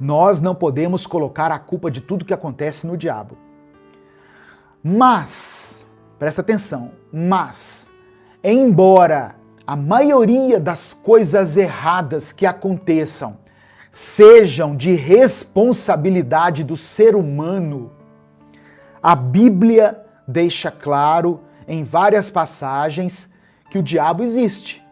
Nós não podemos colocar a culpa de tudo que acontece no diabo. Mas, presta atenção, embora a maioria das coisas erradas que aconteçam sejam de responsabilidade do ser humano, a Bíblia deixa claro em várias passagens que o diabo existe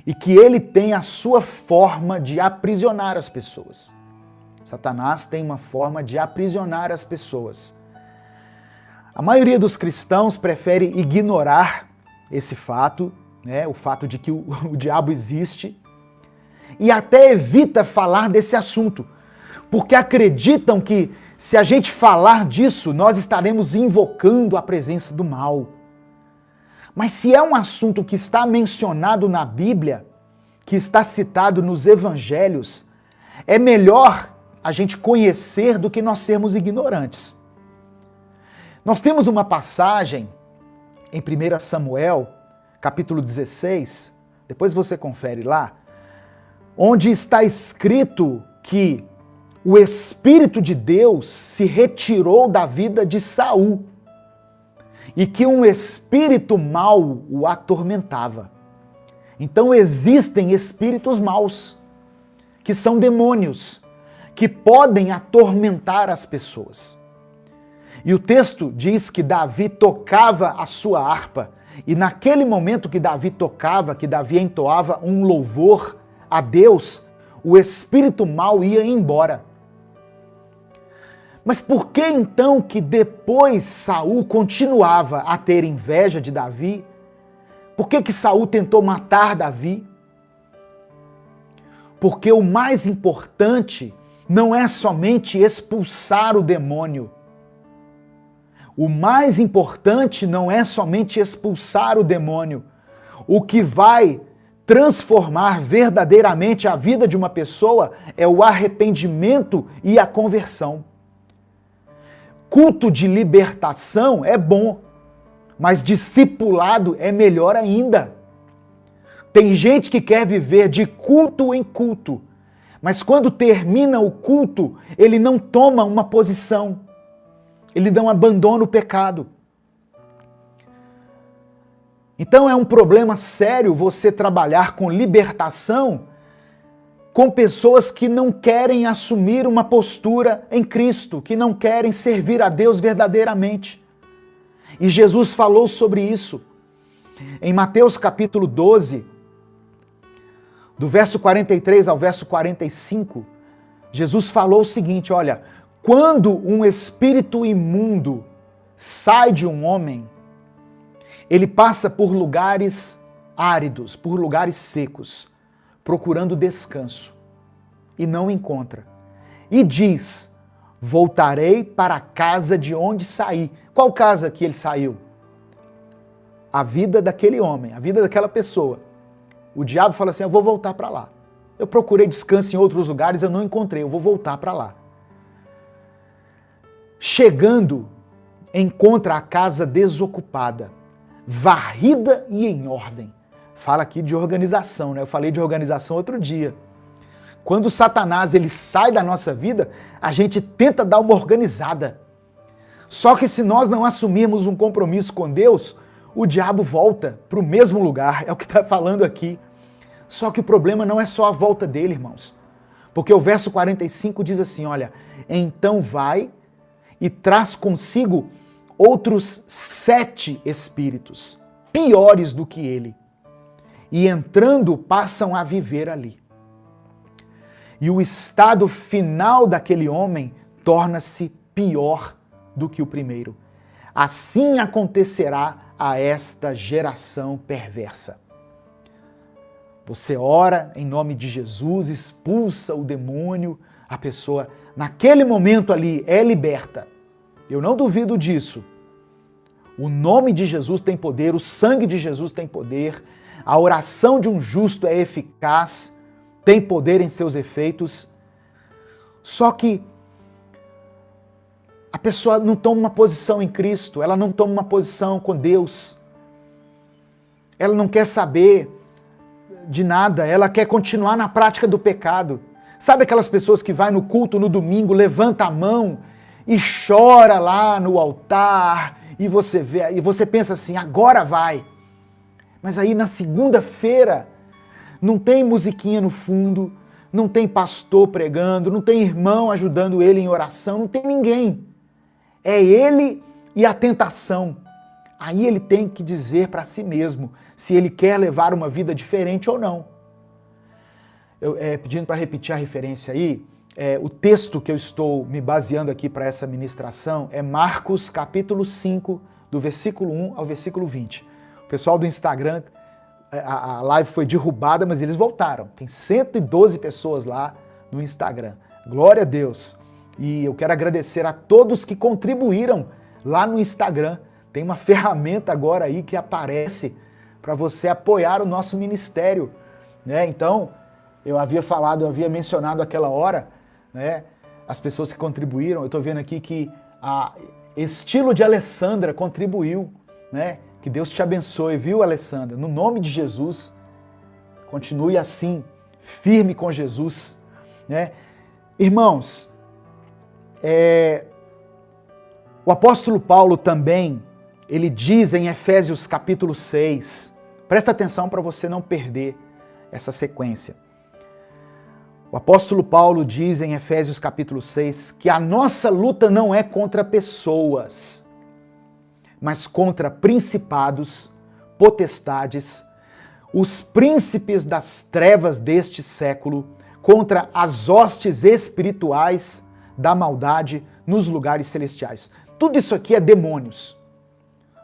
e que ele tem a sua forma de aprisionar as pessoas. Satanás tem uma forma de aprisionar as pessoas. A maioria dos cristãos prefere ignorar esse fato, né, o fato de que o diabo existe, e até evita falar desse assunto, porque acreditam que se a gente falar disso, nós estaremos invocando a presença do mal. Mas se é um assunto que está mencionado na Bíblia, que está citado nos evangelhos, é melhor a gente conhecer do que nós sermos ignorantes. Nós temos uma passagem em 1 Samuel, capítulo 16, depois você confere lá, onde está escrito que o Espírito de Deus se retirou da vida de Saul e que um espírito mau o atormentava. Então existem espíritos maus, que são demônios, que podem atormentar as pessoas. E o texto diz que Davi tocava a sua harpa, e naquele momento que Davi tocava, que Davi entoava um louvor a Deus, o espírito mau ia embora. Mas por que então que depois Saul continuava a ter inveja de Davi? Por que Saul tentou matar Davi? Porque o mais importante não é somente expulsar o demônio. O mais importante não é somente expulsar o demônio. O que vai transformar verdadeiramente a vida de uma pessoa é o arrependimento e a conversão. Culto de libertação é bom, mas discipulado é melhor ainda. Tem gente que quer viver de culto em culto, mas quando termina o culto, ele não toma uma posição. Ele não abandona o pecado. Então é um problema sério você trabalhar com libertação com pessoas que não querem assumir uma postura em Cristo, que não querem servir a Deus verdadeiramente. E Jesus falou sobre isso. Em Mateus capítulo 12, do verso 43 ao verso 45, Jesus falou o seguinte, olha, quando um espírito imundo sai de um homem, ele passa por lugares áridos, por lugares secos, procurando descanso, e não encontra. E diz, voltarei para a casa de onde saí. Qual casa que ele saiu? A vida daquele homem, a vida daquela pessoa. O diabo fala assim, eu vou voltar para lá. Eu procurei descanso em outros lugares, eu não encontrei, eu vou voltar para lá. Chegando, encontra a casa desocupada, varrida e em ordem. Fala aqui de organização, né? Eu falei de organização outro dia. Quando Satanás ele sai da nossa vida, a gente tenta dar uma organizada. Só que se nós não assumirmos um compromisso com Deus, o diabo volta para o mesmo lugar, é o que está falando aqui. Só que o problema não é só a volta dele, irmãos. Porque o verso 45 diz assim, olha, então vai e traz consigo outros 7 espíritos, piores do que ele. E entrando, passam a viver ali. E o estado final daquele homem torna-se pior do que o primeiro. Assim acontecerá a esta geração perversa. Você ora em nome de Jesus, expulsa o demônio, a pessoa naquele momento ali é liberta. Eu não duvido disso. O nome de Jesus tem poder, o sangue de Jesus tem poder, a oração de um justo é eficaz, tem poder em seus efeitos. Só que a pessoa não toma uma posição em Cristo, ela não toma uma posição com Deus. Ela não quer saber de nada, ela quer continuar na prática do pecado. Sabe aquelas pessoas que vai no culto no domingo, levanta a mão e chora lá no altar, e você vê, e você pensa assim, agora vai. Mas aí na segunda-feira não tem musiquinha no fundo, não tem pastor pregando, não tem irmão ajudando ele em oração, não tem ninguém. É ele e a tentação. Aí ele tem que dizer para si mesmo se ele quer levar uma vida diferente ou não. Pedindo para repetir a referência aí, o texto que eu estou me baseando aqui para essa ministração é Marcos capítulo 5, do versículo 1 ao versículo 20. O pessoal do Instagram, a live foi derrubada, mas eles voltaram. Tem 112 pessoas lá no Instagram. Glória a Deus. E eu quero agradecer a todos que contribuíram lá no Instagram. Tem uma ferramenta agora aí que aparece para você apoiar o nosso ministério, né? Então, eu havia mencionado aquela hora, né? As pessoas que contribuíram. Eu estou vendo aqui que a Estilo de Alessandra contribuiu, né? Que Deus te abençoe, viu, Alessandra? No nome de Jesus, continue assim, firme com Jesus, né? Irmãos, o apóstolo Paulo também, ele diz em Efésios capítulo 6, presta atenção para você não perder essa sequência. O apóstolo Paulo diz em Efésios capítulo 6 que a nossa luta não é contra pessoas, mas contra principados, potestades, os príncipes das trevas deste século, contra as hostes espirituais da maldade nos lugares celestiais. Tudo isso aqui é demônios.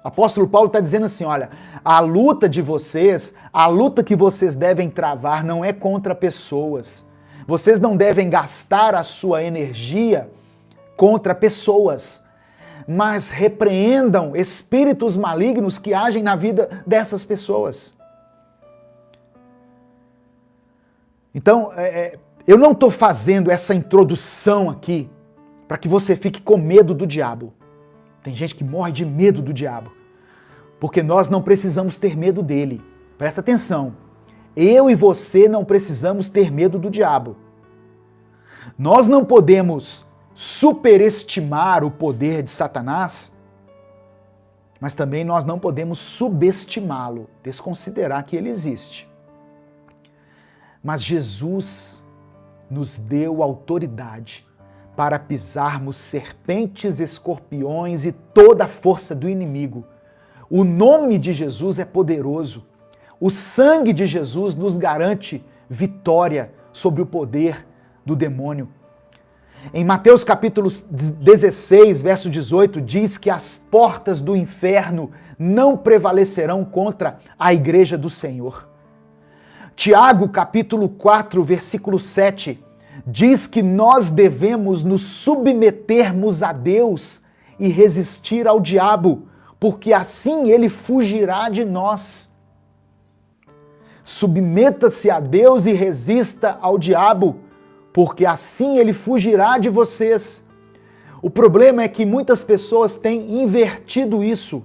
O apóstolo Paulo está dizendo assim, olha, a luta de vocês, a luta que vocês devem travar não é contra pessoas. Vocês não devem gastar a sua energia contra pessoas, mas repreendam espíritos malignos que agem na vida dessas pessoas. Então, eu não estou fazendo essa introdução aqui para que você fique com medo do diabo. Tem gente que morre de medo do diabo, porque nós não precisamos ter medo dele. Presta atenção. Eu e você não precisamos ter medo do diabo. Nós não podemos superestimar o poder de Satanás, mas também nós não podemos subestimá-lo, desconsiderar que ele existe. Mas Jesus nos deu autoridade para pisarmos serpentes, escorpiões e toda a força do inimigo. O nome de Jesus é poderoso. O sangue de Jesus nos garante vitória sobre o poder do demônio. Em Mateus capítulo 16, verso 18, diz que as portas do inferno não prevalecerão contra a igreja do Senhor. Tiago capítulo 4, versículo 7, diz que nós devemos nos submetermos a Deus e resistir ao diabo, porque assim ele fugirá de nós. Submeta-se a Deus e resista ao diabo, porque assim ele fugirá de vocês. O problema é que muitas pessoas têm invertido isso.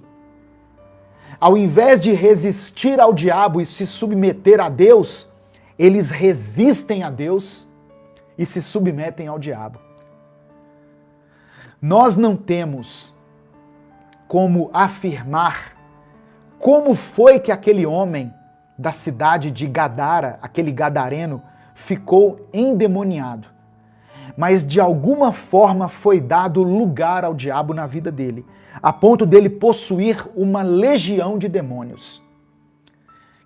Ao invés de resistir ao diabo e se submeter a Deus, eles resistem a Deus e se submetem ao diabo. Nós não temos como afirmar como foi que aquele homem da cidade de Gadara, aquele gadareno, ficou endemoniado. Mas de alguma forma foi dado lugar ao diabo na vida dele, a ponto dele possuir uma legião de demônios,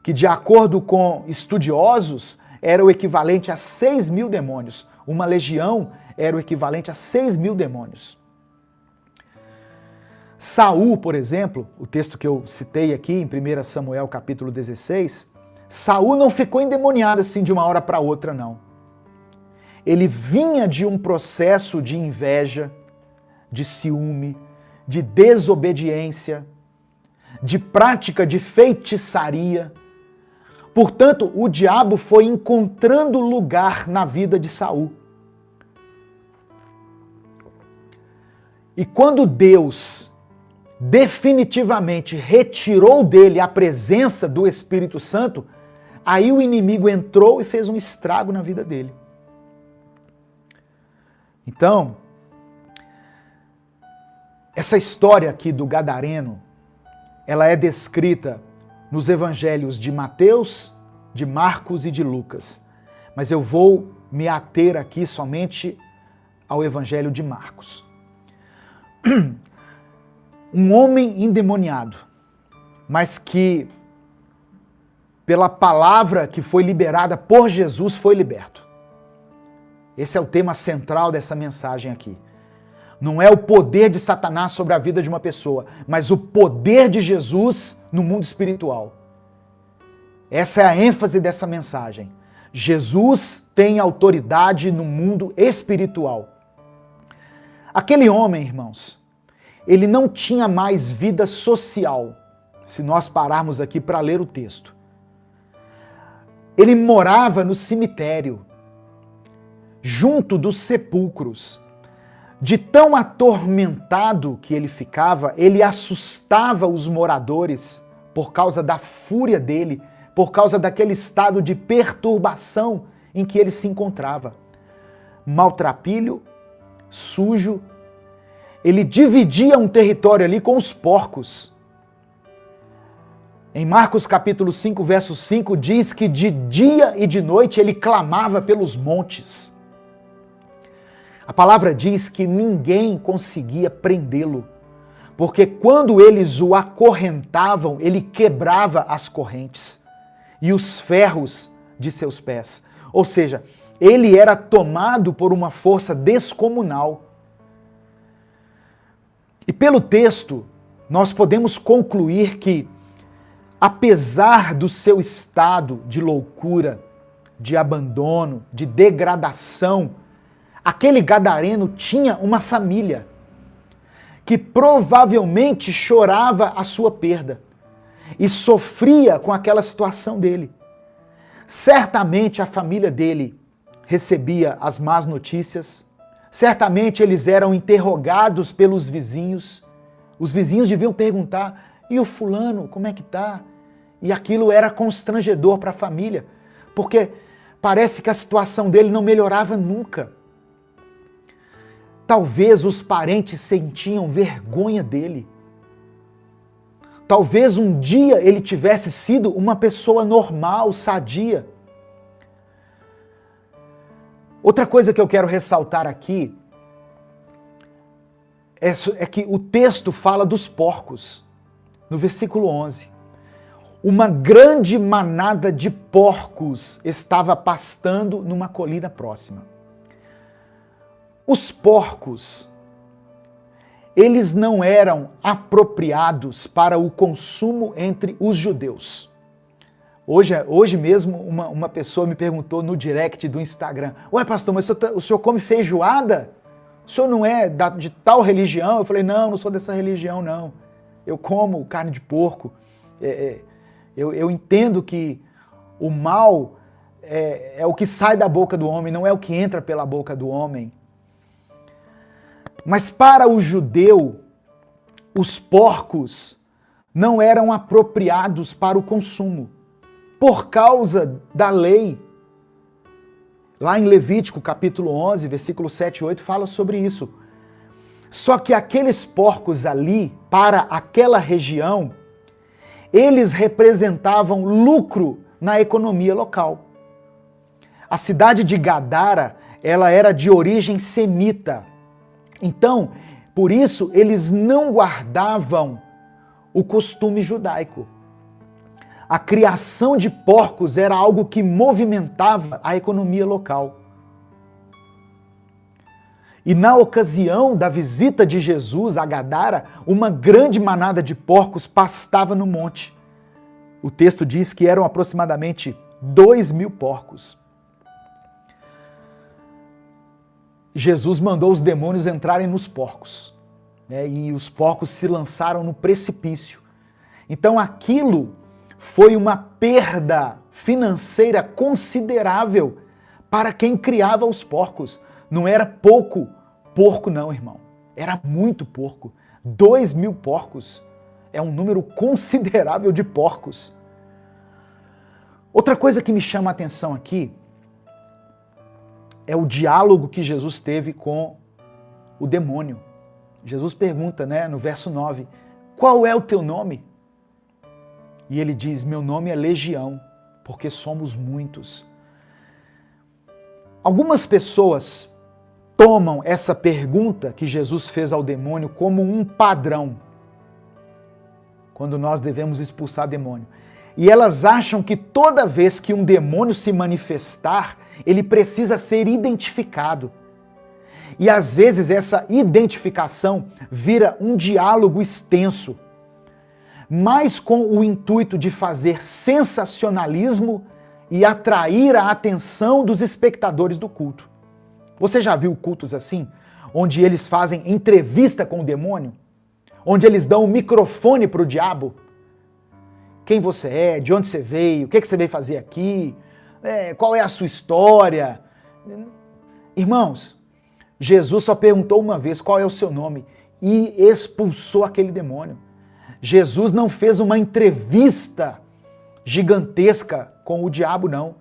que de acordo com estudiosos era o equivalente a 6.000 demônios. Uma legião era o equivalente a 6.000 demônios. Saul, por exemplo, o texto que eu citei aqui em 1 Samuel capítulo 16, Saul não ficou endemoniado assim de uma hora para outra, não. Ele vinha de um processo de inveja, de ciúme, de desobediência, de prática de feitiçaria. Portanto, o diabo foi encontrando lugar na vida de Saul. E quando Deus definitivamente retirou dele a presença do Espírito Santo, aí o inimigo entrou e fez um estrago na vida dele. Então, essa história aqui do gadareno, ela é descrita nos evangelhos de Mateus, de Marcos e de Lucas. Mas eu vou me ater aqui somente ao evangelho de Marcos. Um homem endemoniado, mas que, pela palavra que foi liberada por Jesus, foi liberto. Esse é o tema central dessa mensagem aqui. Não é o poder de Satanás sobre a vida de uma pessoa, mas o poder de Jesus no mundo espiritual. Essa é a ênfase dessa mensagem. Jesus tem autoridade no mundo espiritual. Aquele homem, irmãos, ele não tinha mais vida social, se nós pararmos aqui para ler o texto. Ele morava no cemitério, junto dos sepulcros. De tão atormentado que ele ficava, ele assustava os moradores por causa da fúria dele, por causa daquele estado de perturbação em que ele se encontrava. Maltrapilho, sujo, ele dividia um território ali com os porcos. Em Marcos capítulo 5, verso 5, diz que de dia e de noite ele clamava pelos montes. A palavra diz que ninguém conseguia prendê-lo, porque quando eles o acorrentavam, ele quebrava as correntes e os ferros de seus pés. Ou seja, ele era tomado por uma força descomunal. E pelo texto, nós podemos concluir que, apesar do seu estado de loucura, de abandono, de degradação, aquele gadareno tinha uma família que provavelmente chorava a sua perda e sofria com aquela situação dele. Certamente a família dele recebia as más notícias, certamente eles eram interrogados pelos vizinhos. Os vizinhos deviam perguntar: e o fulano, como é que tá? E aquilo era constrangedor para a família, porque parece que a situação dele não melhorava nunca. Talvez os parentes sentiam vergonha dele. Talvez um dia ele tivesse sido uma pessoa normal, sadia. Outra coisa que eu quero ressaltar aqui é que o texto fala dos porcos, no versículo 11. Uma grande manada de porcos estava pastando numa colina próxima. Os porcos, eles não eram apropriados para o consumo entre os judeus. Hoje mesmo uma pessoa me perguntou no direct do Instagram: ué, pastor, mas o senhor come feijoada? O senhor não é de tal religião? Eu falei: não sou dessa religião, não. Eu como carne de porco. Eu entendo que o mal é o que sai da boca do homem, não é o que entra pela boca do homem. Mas para o judeu, os porcos não eram apropriados para o consumo, por causa da lei. Lá em Levítico, capítulo 11, versículo 7 e 8, fala sobre isso. Só que aqueles porcos ali, para aquela região, eles representavam lucro na economia local. A cidade de Gadara, ela era de origem semita. Então, por isso, eles não guardavam o costume judaico. A criação de porcos era algo que movimentava a economia local. E na ocasião da visita de Jesus a Gadara, uma grande manada de porcos pastava no monte. O texto diz que eram aproximadamente 2.000 porcos. Jesus mandou os demônios entrarem nos porcos, né? E os porcos se lançaram no precipício. Então aquilo foi uma perda financeira considerável para quem criava os porcos. Não era pouco porco não, irmão. Era muito porco. 2.000 porcos é um número considerável de porcos. Outra coisa que me chama a atenção aqui é o diálogo que Jesus teve com o demônio. Jesus pergunta, né, no verso 9, qual é o teu nome? E ele diz, meu nome é Legião, porque somos muitos. Algumas pessoas tomam essa pergunta que Jesus fez ao demônio como um padrão, quando nós devemos expulsar demônio. E elas acham que toda vez que um demônio se manifestar, ele precisa ser identificado. E às vezes essa identificação vira um diálogo extenso, mas com o intuito de fazer sensacionalismo e atrair a atenção dos espectadores do culto. Você já viu cultos assim? Onde eles fazem entrevista com o demônio? Onde eles dão um microfone para o diabo? Quem você é? De onde você veio? O que você veio fazer aqui? Qual é a sua história? Irmãos, Jesus só perguntou uma vez qual é o seu nome e expulsou aquele demônio. Jesus não fez uma entrevista gigantesca com o diabo, não.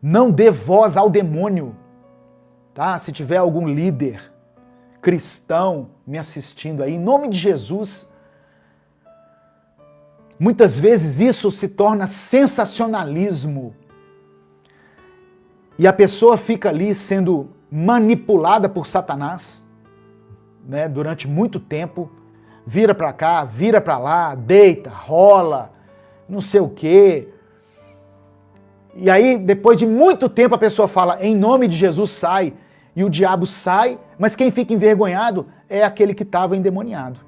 Não dê voz ao demônio, tá? Se tiver algum líder cristão me assistindo aí, em nome de Jesus, muitas vezes isso se torna sensacionalismo. E a pessoa fica ali sendo manipulada por Satanás, né, durante muito tempo, vira para cá, vira para lá, deita, rola, não sei o quê. E aí, depois de muito tempo, a pessoa fala, em nome de Jesus, sai. E o diabo sai, mas quem fica envergonhado é aquele que estava endemoniado.